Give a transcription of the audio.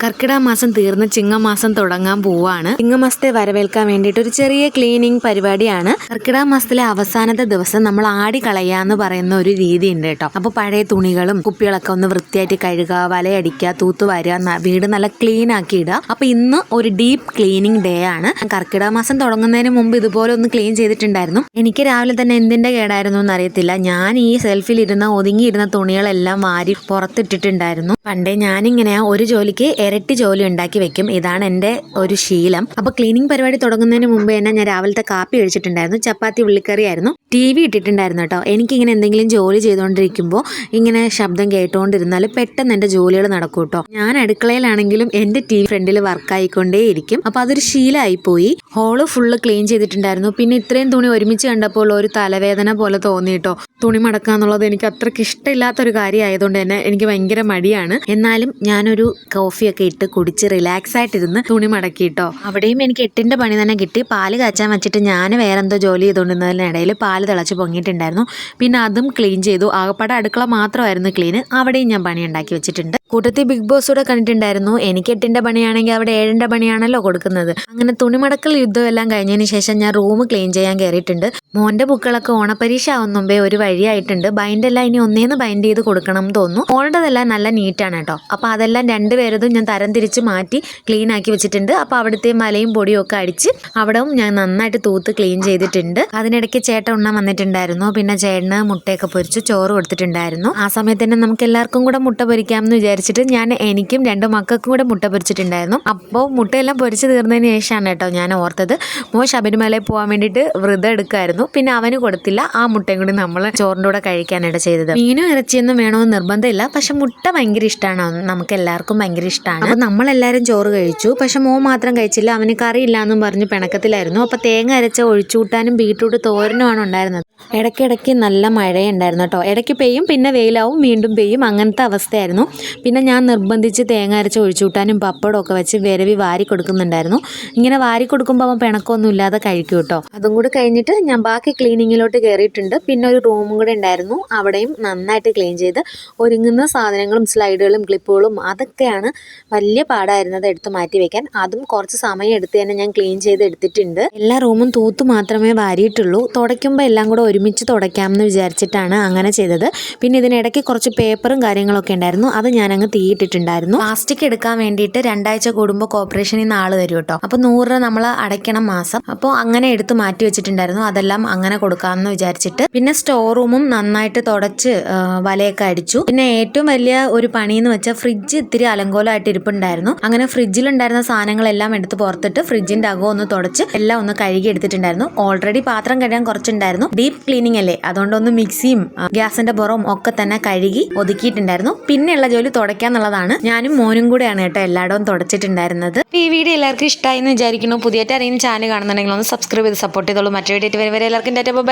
കർക്കിടക മാസം തീർന്ന് ചിങ്ങമാസം തുടങ്ങാൻ പോവാണ്. ചിങ്ങമാസത്തെ വരവേൽക്കാൻ വേണ്ടിയിട്ട് ഒരു ചെറിയ ക്ലീനിങ് പരിപാടിയാണ്. കർക്കിടക മാസത്തിലെ അവസാനത്തെ ദിവസം നമ്മൾ ആടി കളയാന്ന് പറയുന്ന ഒരു രീതി ഉണ്ട് കേട്ടോ. അപ്പൊ പഴയ തുണികളും കുപ്പികളൊക്കെ ഒന്ന് വൃത്തിയായിട്ട് കഴുകുക, വലയടിക്കുക, തൂത്തുവാരുക, വീട് നല്ല ക്ലീൻ ആക്കി ഇടുക. അപ്പൊ ഇന്ന് ഒരു ഡീപ്പ് ക്ലീനിങ് ഡേ ആണ്. കർക്കിടക മാസം തുടങ്ങുന്നതിന് മുമ്പ് ഇതുപോലെ ഒന്ന് ക്ലീൻ ചെയ്തിട്ടുണ്ടായിരുന്നു. എനിക്ക് രാവിലെ തന്നെ എന്തിന്റെ കേടായിരുന്നു എന്ന് അറിയത്തില്ല. ഞാൻ ഈ സെൽഫിൽ ഇരുന്ന ഒതുങ്ങിയിരുന്ന തുണികളെല്ലാം വാരി പുറത്തിട്ടിട്ടുണ്ടായിരുന്നു. പണ്ടേ ഞാനിങ്ങനെ ഒരു ജോലിക്ക് ഇരട്ടി ജോലി ഉണ്ടാക്കി വെക്കും. ഇതാണ് എൻ്റെ ഒരു ശീലം. അപ്പൊ ക്ലീനിങ് പരിപാടി തുടങ്ങുന്നതിന് മുമ്പ് തന്നെ ഞാൻ രാവിലത്തെ കാപ്പി കഴിച്ചിട്ടുണ്ടായിരുന്നു. ചപ്പാത്തി ഉള്ളിക്കറി ആയിരുന്നു. TV ഇട്ടിട്ടുണ്ടായിരുന്നു കേട്ടോ. എനിക്കിങ്ങനെ എന്തെങ്കിലും ജോലി ചെയ്തുകൊണ്ടിരിക്കുമ്പോൾ ഇങ്ങനെ ശബ്ദം കേട്ടുകൊണ്ടിരുന്നാൽ പെട്ടെന്ന് എൻ്റെ ജോലികൾ നടക്കും കേട്ടോ. ഞാൻ അടുക്കളയിലാണെങ്കിലും എൻ്റെ TV ഫ്രണ്ടിൽ വർക്കായിക്കൊണ്ടേയിരിക്കും. അപ്പൊ അതൊരു ശീലമായി പോയി. ഹോള് ഫുള്ള് ക്ലീൻ ചെയ്തിട്ടുണ്ടായിരുന്നു. പിന്നെ ഇത്രയും തുണി ഒരുമിച്ച് കണ്ടപ്പോൾ ഒരു തലവേദന പോലെ തോന്നിട്ടോ. തുണി മടക്കാന്നുള്ളത് എനിക്ക് അത്രയ്ക്ക് ഇഷ്ടമില്ലാത്തൊരു കാര്യമായതുകൊണ്ട് തന്നെ എനിക്ക് ഭയങ്കര മടിയാണ്. എന്നാലും ഞാനൊരു കോഫിയൊക്കെ ഇട്ട് കുടിച്ച് റിലാക്സ് ആയിട്ടിരുന്ന് തുണി മടക്കിട്ടോ. അവിടെയും എനിക്ക് 8ന്റെ പണി തന്നെ കിട്ടി. പാല് കാച്ചാൻ വെച്ചിട്ട് ഞാൻ വേറെന്തോ ജോലി ചെയ്തുകൊണ്ടിരുന്നതിനിടയിൽ പാല് തിളച്ച് പൊങ്ങിയിട്ടുണ്ടായിരുന്നു. പിന്നെ അതും ക്ലീൻ ചെയ്തു. ആകപ്പാടെ അടുക്കള മാത്രമായിരുന്നു ക്ലീൻ. അവിടെയും ഞാൻ പണി ഉണ്ടാക്കി വെച്ചിട്ടുണ്ട്. കൂട്ടത്തിൽ ബിഗ് ബോസ് കൂടെ കണ്ടിട്ടുണ്ടായിരുന്നു. എനിക്ക് 8ന്റെ പണിയാണെങ്കിൽ അവിടെ 7ന്റെ പണിയാണല്ലോ കൊടുക്കുന്നത്. അങ്ങനെ തുണിമടക്കൽ യുദ്ധം എല്ലാം കഴിഞ്ഞതിന് ശേഷം ഞാൻ റൂം ക്ലീൻ ചെയ്യാൻ കയറിയിട്ടുണ്ട്. മോന്റെ ബുക്കുകളൊക്കെ ഓണപരീക്ഷ ആവുന്ന മുമ്പേ ഒരു വഴിയായിട്ടുണ്ട്. ബൈൻഡെല്ലാം ഇനി ഒന്നേന്ന് ബൈൻഡ് ചെയ്ത് കൊടുക്കണം എന്ന് തോന്നുന്നു. മോളുടെതെല്ലാം നല്ല നീറ്റാണ് കേട്ടോ. അപ്പൊ അതെല്ലാം രണ്ടുപേരതും ഞാൻ തരം തിരിച്ച് മാറ്റി ക്ലീൻ ആക്കി വെച്ചിട്ടുണ്ട്. അപ്പൊ അവിടുത്തെ മലയും പൊടിയും ഒക്കെ അടിച്ച് അവിടവും ഞാൻ നന്നായിട്ട് തൂത്ത് ക്ലീൻ ചെയ്തിട്ടുണ്ട്. അതിനിടയ്ക്ക് ചേട്ടൻ ഉണ്ണാൻ വന്നിട്ടുണ്ടായിരുന്നു. പിന്നെ ചേട്ടന് മുട്ടയൊക്കെ പൊരിച്ചു ചോറ് കൊടുത്തിട്ടുണ്ടായിരുന്നു. ആ സമയത്ത് തന്നെ നമുക്ക് എല്ലാവർക്കും കൂടെ മുട്ട പൊരിക്കാമെന്ന് വിചാരിച്ചിട്ട് ഞാൻ എനിക്കും 2 മക്കൾക്കും കൂടെ മുട്ട പൊരിച്ചിട്ടുണ്ടായിരുന്നു. അപ്പോൾ മുട്ടയെല്ലാം പൊരിച്ച് തീർന്നതിന് ശേഷമാണ് കേട്ടോ ഞാൻ ഓർത്തത് ശബരിമലയിൽ പോകാൻ വേണ്ടിയിട്ട് വ്രതം എടുക്കായിരുന്നു. പിന്നെ അവന് കൊടുത്തില്ല. ആ മുട്ടയും കൂടി നമ്മൾ ചോറിൻ്റെ കൂടെ കഴിക്കാനായിട്ട് ചെയ്തത്. മീനും ഇറച്ചിയൊന്നും വേണമെന്ന് നിർബന്ധമില്ല. പക്ഷെ മുട്ട ഭയങ്കര ഇഷ്ടമാണ്. നമുക്ക് എല്ലാവർക്കും ഭയങ്കര ഇഷ്ടമാണ്. അപ്പൊ നമ്മളെല്ലാവരും ചോറ് കഴിച്ചു. പക്ഷെ മോൻ മാത്രം കഴിച്ചില്ല. അവന് കറിയില്ല എന്നും പറഞ്ഞ് പിണക്കത്തിലായിരുന്നു. അപ്പൊ തേങ്ങ അരച്ച ഒഴിച്ചുകൂട്ടാനും ബീട്രൂട്ട് തോരനുമാണ് ഉണ്ടായിരുന്നത്. ഇടയ്ക്കിടയ്ക്ക് നല്ല മഴയുണ്ടായിരുന്നു കേട്ടോ. ഇടയ്ക്ക് പെയ്യും, പിന്നെ വെയിലാവും, വീണ്ടും പെയ്യും. അങ്ങനത്തെ അവസ്ഥയായിരുന്നു. പിന്നെ ഞാൻ നിർബന്ധിച്ച് തേങ്ങ അരച്ച ഒഴിച്ചുകൂട്ടാനും പപ്പടം ഒക്കെ വെച്ച് വിരവി വാരി കൊടുക്കുന്നുണ്ടായിരുന്നു. ഇങ്ങനെ വാരി കൊടുക്കുമ്പോൾ അവൻ പിണക്കമൊന്നും ഇല്ലാതെ കഴിക്കും കേട്ടോ. അതും കൂടി കഴിഞ്ഞിട്ട് ഞാൻ ബാക്കി ക്ലീനിങ്ങിലോട്ട് കയറിയിട്ടുണ്ട്. പിന്നെ ഒരു റൂമും കൂടെ ഉണ്ടായിരുന്നു. അവിടെയും നന്നായിട്ട് ക്ലീൻ ചെയ്ത് ഒരുങ്ങുന്ന സാധനങ്ങളും സ്ലൈഡുകളും ക്ലിപ്പുകളും അതൊക്കെയാണ് വലിയ പാടായിരുന്നത് എടുത്ത് മാറ്റി വെക്കാൻ. അതും കുറച്ച് സമയം എടുത്ത് തന്നെ ഞാൻ ക്ലീൻ ചെയ്ത് എടുത്തിട്ടുണ്ട്. എല്ലാ റൂമും തൂത്ത് മാത്രമേ വാരിയിട്ടുള്ളൂ. തുടയ്ക്കുമ്പോൾ എല്ലാം കൂടെ ഒരുമിച്ച് തുടയ്ക്കാമെന്ന് വിചാരിച്ചിട്ടാണ് അങ്ങനെ ചെയ്തത്. പിന്നെ ഇതിനിടയ്ക്ക് കുറച്ച് പേപ്പറും കാര്യങ്ങളൊക്കെ ഉണ്ടായിരുന്നു. അത് ഞാനങ്ങ് തീയിട്ടിട്ടുണ്ടായിരുന്നു. പ്ലാസ്റ്റിക് എടുക്കാൻ വേണ്ടിയിട്ട് 2 ആഴ്ച കൂടുമ്പോൾ കോർപ്പറേഷനിൽ നിന്ന് ആള് തരും കേട്ടോ. അപ്പോൾ 100 രൂപ നമ്മൾ അടയ്ക്കണം മാസം. അപ്പോൾ അങ്ങനെ എടുത്ത് മാറ്റി വെച്ചിട്ടുണ്ടായിരുന്നു. അതെല്ലാം അങ്ങനെ കൊടുക്കാമെന്ന് വിചാരിച്ചിട്ട്. പിന്നെ സ്റ്റോർ റൂമും നന്നായിട്ട് തുടച്ച് വലയൊക്കെ അടിച്ചു. പിന്നെ ഏറ്റവും വലിയ ഒരു പണിയെന്ന് വെച്ചാൽ ഫ്രിഡ്ജ് ഇത്തിരി അലങ്കോലമായിട്ട് ഇരിപ്പുണ്ടായിരുന്നു. അങ്ങനെ ഫ്രിഡ്ജിലുണ്ടായിരുന്ന സാധനങ്ങളെല്ലാം എടുത്ത് പുറത്തിട്ട് ഫ്രിഡ്ജിന്റെ അകം ഒന്ന് തുടച്ച് എല്ലാം ഒന്ന് കഴുകി എടുത്തിട്ടുണ്ടായിരുന്നു. ഓൾറെഡി പാത്രം കഴുകാൻ കുറച്ചുണ്ടായിരുന്നു. ഡീപ്പ് ക്ലീനിങ് അല്ലേ, അതുകൊണ്ടൊന്ന് മിക്സിയും ഗ്യാസിന്റെ പുറവും ഒക്കെ തന്നെ കഴുകി ഒതുക്കിയിട്ടുണ്ടായിരുന്നു. പിന്നെയുള്ള ജോലി തുടയ്ക്കാന്നുള്ളതാണ്. ഞാനും മോനും കൂടെയാണ് കേട്ടോ എല്ലായിടവും തുടച്ചിട്ടുണ്ടായിരുന്നത്. ഈ വീഡിയോ എല്ലാവർക്കും ഇഷ്ടമായി എന്ന് വിചാരിക്കുന്നു. പുതിയതായിട്ട് അറിയുന്ന ചാനൽ കാണുന്നുണ്ടെങ്കിൽ ഒന്ന് സബ്സ്ക്രൈബ് ചെയ്ത് സപ്പോർട്ട് ചെയ്തോളൂ. മറ്റു വീഡിയോ വരെ എല്ലാവർക്കും ടാറ്റാ ബൈ.